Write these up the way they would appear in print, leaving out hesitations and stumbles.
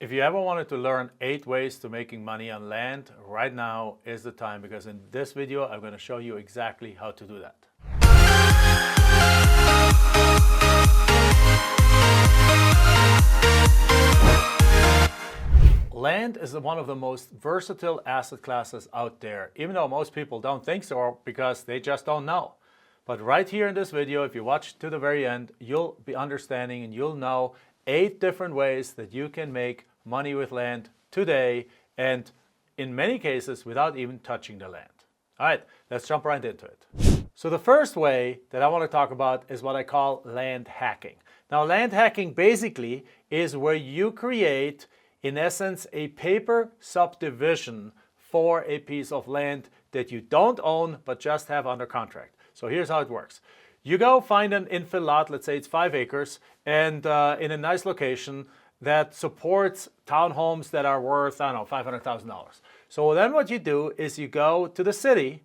If you ever wanted to learn 8 ways to making money on land, right now is the time, because in this video I'm going to show you exactly how to do that. Land is one of the most versatile asset classes out there, even though most people don't think so because they just don't know. But right here in this video, if you watch to the very end, you'll be understanding and you'll know 8 different ways that you can make money with land today, and in many cases without even touching the land. All right, let's jump right into it. So the first way that I want to talk about is what I call land hacking. Now, land hacking basically is where you create, in essence, a paper subdivision for a piece of land that you don't own but just have under contract. So here's how it works. You go find an infill lot, let's say it's 5 acres, and in a nice location that supports townhomes that are worth, I don't know, $500,000. So then what you do is you go to the city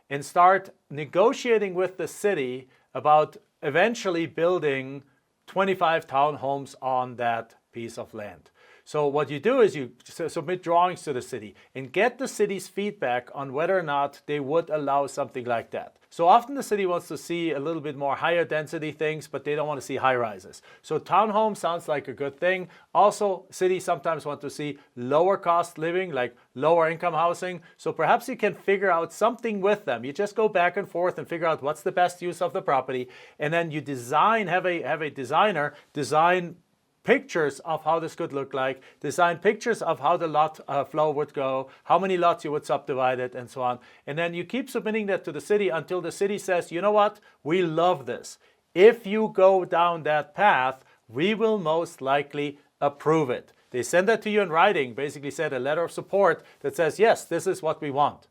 and start negotiating with the city about eventually building 25 townhomes on that piece of land. So what you do is you submit drawings to the city and get the city's feedback on whether or not they would allow something like that. So often the city wants to see a little bit more higher density things, but they don't want to see high rises. So townhome sounds like a good thing. Also, cities sometimes want to see lower cost living, like lower income housing. So perhaps you can figure out something with them. You just go back and forth and figure out what's the best use of the property. And then you have a designer design pictures of how this could look like, design pictures of how the lot flow would go, how many lots you would subdivide it, and so on. And then you keep submitting that to the city until the city says, you know what, we love this. If you go down that path, we will most likely approve it. They send that to you in writing, basically said a letter of support that says, yes, this is what we want.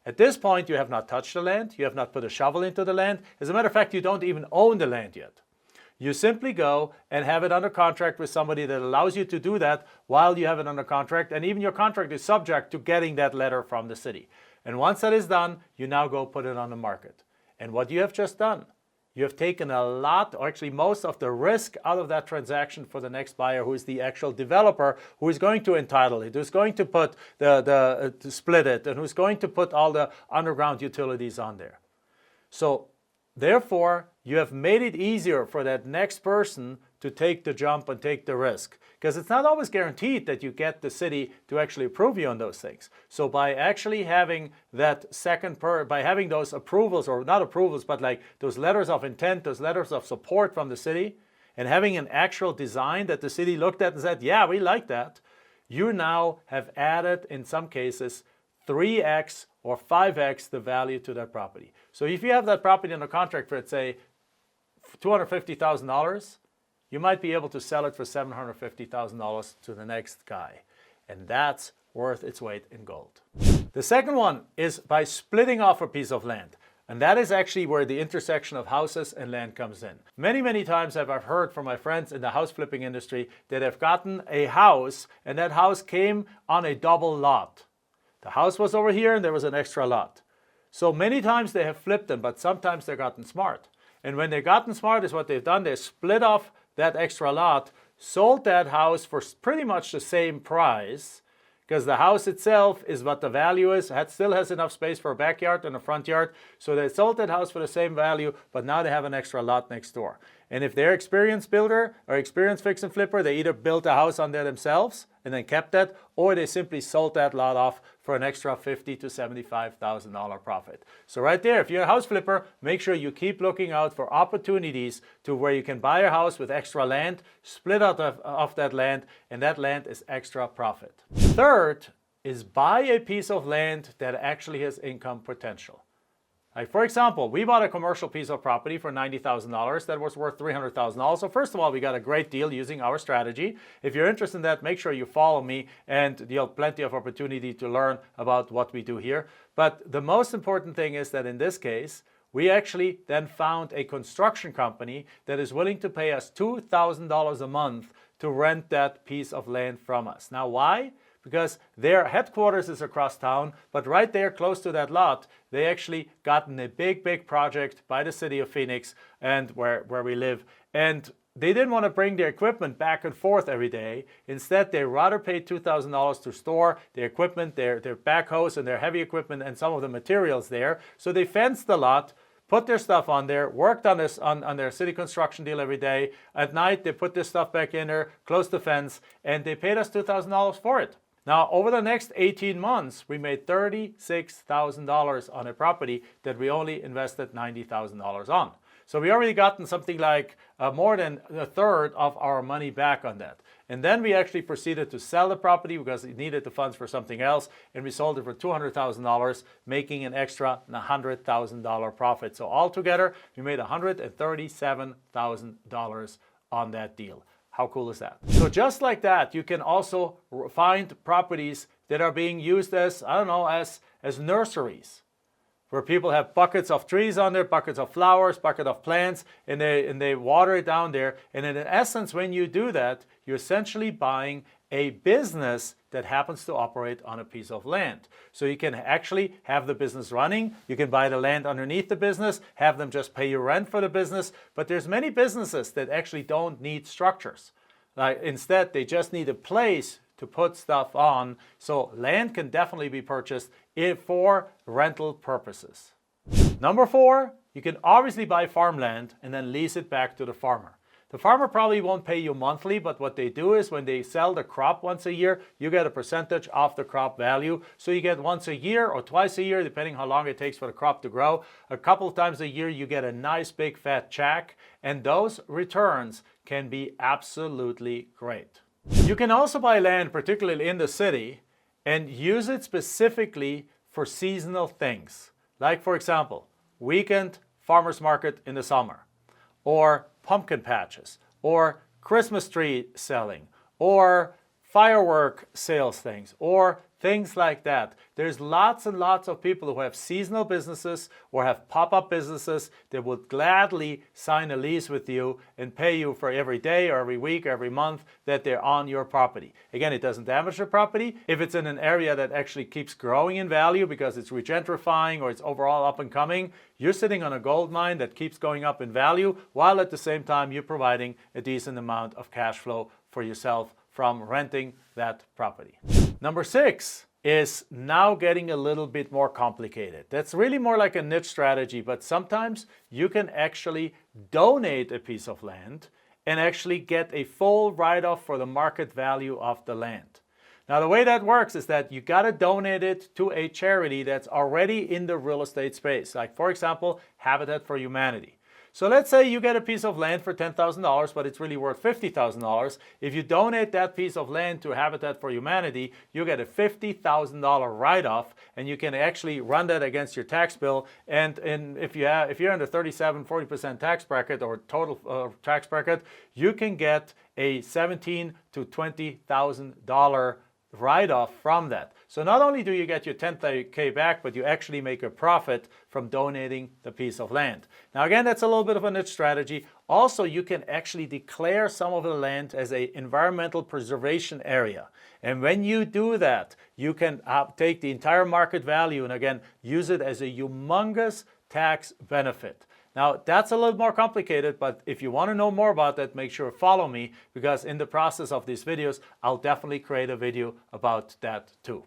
At this point, you have not touched the land, you have not put a shovel into the land. As a matter of fact, you don't even own the land yet. You simply go and have it under contract with somebody that allows you to do that while you have it under contract, and even your contract is subject to getting that letter from the city. And once that is done, you now go put it on the market. And what you have just done, you have taken a lot, or actually most of the risk out of that transaction for the next buyer, who is the actual developer, who is going to entitle it, who's going to put to split it, and who's going to put all the underground utilities on there. So therefore, you have made it easier for that next person to take the jump and take the risk, because it's not always guaranteed that you get the city to actually approve you on those things. So by actually having that by having those approvals, or not approvals, but like those letters of intent, those letters of support from the city, and having an actual design that the city looked at and said, yeah, we like that, you now have added, in some cases, 3x or 5x the value to that property. So if you have that property under contract for, let's say, $250,000, you might be able to sell it for $750,000 to the next guy. And that's worth its weight in gold. The second one is by splitting off a piece of land. And that is actually where the intersection of houses and land comes in. Many, many times I've heard from my friends in the house flipping industry that have gotten a house, and that house came on a double lot. The house was over here and there was an extra lot. So many times they have flipped them, but sometimes they've gotten smart. And when they've gotten smart is what they've done, they split off that extra lot, sold that house for pretty much the same price, because the house itself is what the value is. It still has enough space for a backyard and a front yard. So they sold that house for the same value, but now they have an extra lot next door. And if they're experienced builder or experienced fix and flipper, they either built a house on there themselves and then kept that, or they simply sold that lot off for an extra $50,000 to $75,000 profit. So right there, if you're a house flipper, make sure you keep looking out for opportunities to where you can buy a house with extra land, split out of that land, and that land is extra profit. Third is buy a piece of land that actually has income potential. Like, for example, we bought a commercial piece of property for $90,000 that was worth $300,000. So first of all, we got a great deal using our strategy. If you're interested in that, make sure you follow me, and you'll have plenty of opportunity to learn about what we do here. But the most important thing is that in this case, we actually then found a construction company that is willing to pay us $2,000 a month to rent that piece of land from us. Now, why? Because their headquarters is across town, but right there close to that lot, they actually gotten a big project by the city of Phoenix and where we live. And they didn't want to bring their equipment back and forth every day. Instead, they rather paid $2,000 to store their equipment, their backhoes and their heavy equipment and some of the materials there. So they fenced the lot, put their stuff on there, worked on this on their city construction deal every day. At night, they put this stuff back in there, closed the fence, and they paid us $2,000 for it. Now, over the next 18 months, we made $36,000 on a property that we only invested $90,000 on. So we already gotten something like more than a third of our money back on that. And then we actually proceeded to sell the property because it needed the funds for something else, and we sold it for $200,000, making an extra $100,000 profit. So altogether, we made $137,000 on that deal. How cool is that? So just like that, you can also find properties that are being used as, I don't know, as nurseries, where people have buckets of trees on there, buckets of flowers, bucket of plants, and they water it down there. And in essence, when you do that, you're essentially buying a business that happens to operate on a piece of land. So you can actually have the business running, you can buy the land underneath the business, have them just pay you rent for the business, but there's many businesses that actually don't need structures. Instead, they just need a place to put stuff on. So land can definitely be purchased for rental purposes. Number 4, you can obviously buy farmland and then lease it back to the farmer. The farmer probably won't pay you monthly, but what they do is when they sell the crop once a year, you get a percentage of the crop value. So you get once a year or twice a year, depending how long it takes for the crop to grow. A couple of times a year, you get a nice big fat check, and those returns can be absolutely great. You can also buy land, particularly in the city, and use it specifically for seasonal things. Like, for example, weekend farmers market in the summer, or pumpkin patches, or Christmas tree selling, or firework sales things, or things like that. There's lots and lots of people who have seasonal businesses or have pop-up businesses that would gladly sign a lease with you and pay you for every day or every week or every month that they're on your property. Again, it doesn't damage the property. If it's in an area that actually keeps growing in value because it's regentrifying or it's overall up and coming, you're sitting on a gold mine that keeps going up in value, while at the same time you're providing a decent amount of cash flow for yourself from renting that property. Number 6 is now getting a little bit more complicated. That's really more like a niche strategy, but sometimes you can actually donate a piece of land and actually get a full write-off for the market value of the land. Now, the way that works is that you got to donate it to a charity that's already in the real estate space, like, for example, Habitat for Humanity. So let's say you get a piece of land for $10,000, but it's really worth $50,000. If you donate that piece of land to Habitat for Humanity, you get a $50,000 write-off, and you can actually run that against your tax bill. And if you're in the 37-40% tax bracket or total tax bracket, you can get a $17,000 to $20,000 write-off from that. So not only do you get your $10K back, but you actually make a profit from donating the piece of land. Now again, that's a little bit of a niche strategy. Also, you can actually declare some of the land as an environmental preservation area. And when you do that, you can take the entire market value and again, use it as a humongous tax benefit. Now, that's a little more complicated, but if you want to know more about that, make sure to follow me, because in the process of these videos, I'll definitely create a video about that too.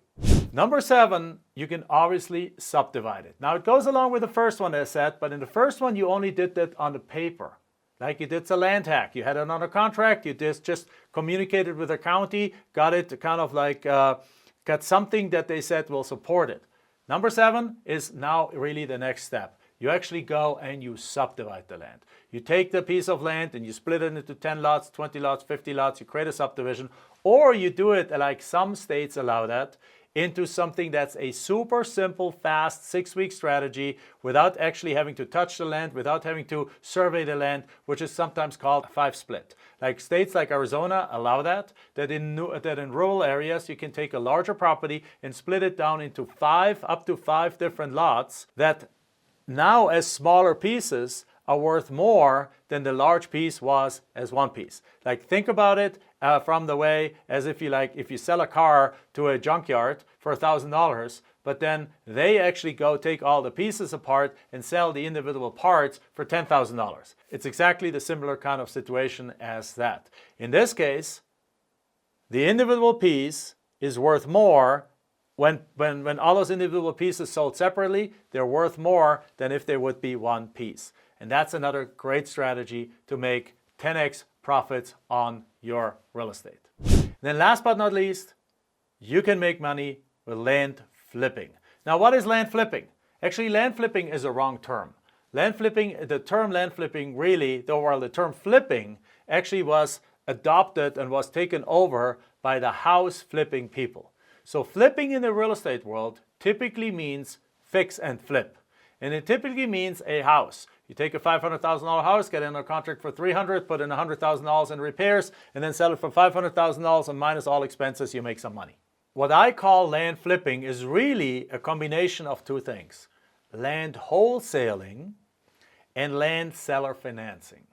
Number 7, you can obviously subdivide it. Now, it goes along with the first one, as I said, but in the first one, you only did that on the paper. Like you did the land hack. You had it on a contract, you just communicated with the county, got it kind of like, got something that they said will support it. Number 7 is now really the next step. You actually go and you subdivide the land. You take the piece of land and you split it into 10 lots, 20 lots, 50 lots, you create a subdivision, or you do it like some states allow that, into something that's a super simple, fast 6-week strategy without actually having to touch the land, without having to survey the land, which is sometimes called a 5-split. Like states like Arizona allow that in rural areas you can take a larger property and split it down into up to 5 different lots that now as smaller pieces are worth more than the large piece was as one piece. Like think about it from the way as if you sell a car to a junkyard for $1,000, but then they actually go take all the pieces apart and sell the individual parts for $10,000. It's exactly the similar kind of situation as that. In this case, the individual piece is worth more when all those individual pieces sold separately. They're worth more than if they would be one piece. And that's another great strategy to make 10x profits on your real estate. And then last but not least, you can make money with land flipping. Now, what is land flipping? Actually, land flipping is a wrong term. The term land flipping really, the term flipping actually was adopted and was taken over by the house flipping people. So flipping in the real estate world typically means fix and flip. And it typically means a house. You take a $500,000 house, get it under contract for $300,000, put in $100,000 in repairs, and then sell it for $500,000, and minus all expenses, you make some money. What I call land flipping is really a combination of two things: land wholesaling and land seller financing.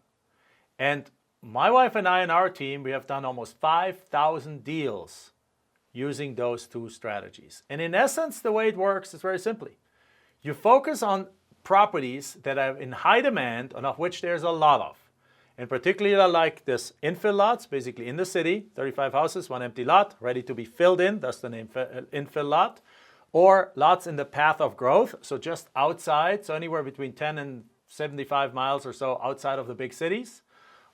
And my wife and I and our team, we have done almost 5,000 deals using those two strategies. And in essence, the way it works is very simply. You focus on properties that are in high demand and of which there's a lot of. And particularly like this infill lots, basically in the city, 35 houses, one empty lot, ready to be filled in, that's the name infill lot. Or lots in the path of growth, so just outside, so anywhere between 10 and 75 miles or so outside of the big cities.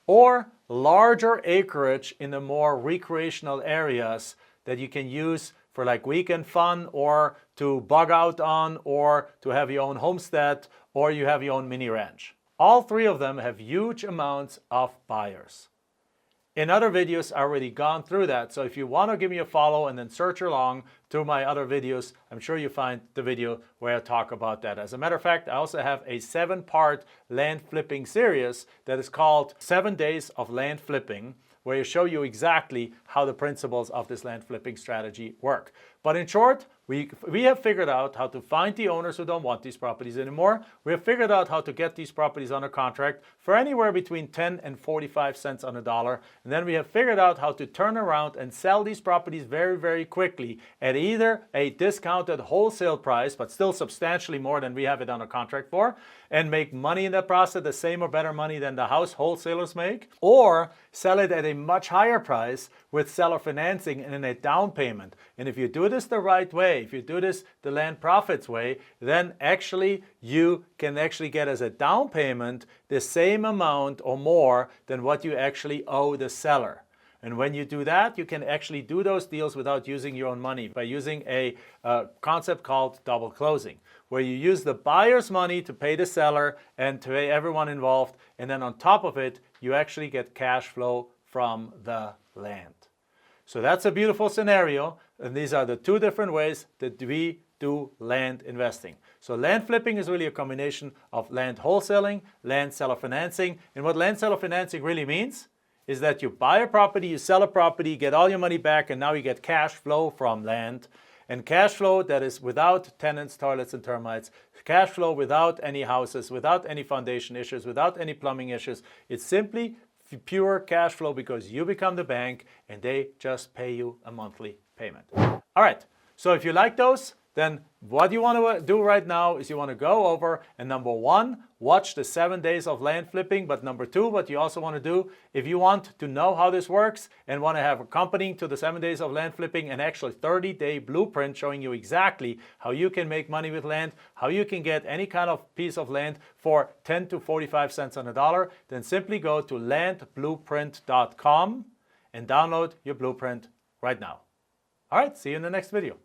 Or larger acreage in the more recreational areas that you can use for like weekend fun, or to bug out on, or to have your own homestead, or you have your own mini ranch. All three of them have huge amounts of buyers. In other videos, I already gone through that, so if you want to give me a follow and then search along through my other videos, I'm sure you find the video where I talk about that. As a matter of fact, I also have a 7-part land flipping series that is called 7 Days of Land Flipping, where I show you exactly how the principles of this land flipping strategy work. But in short, we have figured out how to find the owners who don't want these properties anymore. We have figured out how to get these properties under contract for anywhere between 10 and 45 cents on the dollar. And then we have figured out how to turn around and sell these properties very, very quickly at either a discounted wholesale price, but still substantially more than we have it under contract for, and make money in that process, the same or better money than the house wholesalers make, or sell it at a much higher price with seller financing and in a down payment. And if you do this the right way, if you do this the land profits way, then actually you can actually get as a down payment the same amount or more than what you actually owe the seller. And when you do that, you can actually do those deals without using your own money by using a concept called double closing, where you use the buyer's money to pay the seller and to pay everyone involved. And then on top of it, you actually get cash flow from the land. So that's a beautiful scenario. And these are the two different ways that we do land investing. So land flipping is really a combination of land wholesaling, land seller financing. And what land seller financing really means is that you buy a property, you sell a property, get all your money back, and now you get cash flow from land. And cash flow that is without tenants, toilets, and termites. Cash flow without any houses, without any foundation issues, without any plumbing issues. It's simply pure cash flow because you become the bank and they just pay you a monthly payment. All right, so if you like those, then what you want to do right now is you want to go over and number 1, watch the 7 days of land flipping. But number 2, what you also want to do, if you want to know how this works and want to have accompanying to the 7 days of land flipping an actual 30-day blueprint showing you exactly how you can make money with land, how you can get any kind of piece of land for 10 to 45 cents on the dollar, then simply go to landblueprint.com and download your blueprint right now. All right, see you in the next video.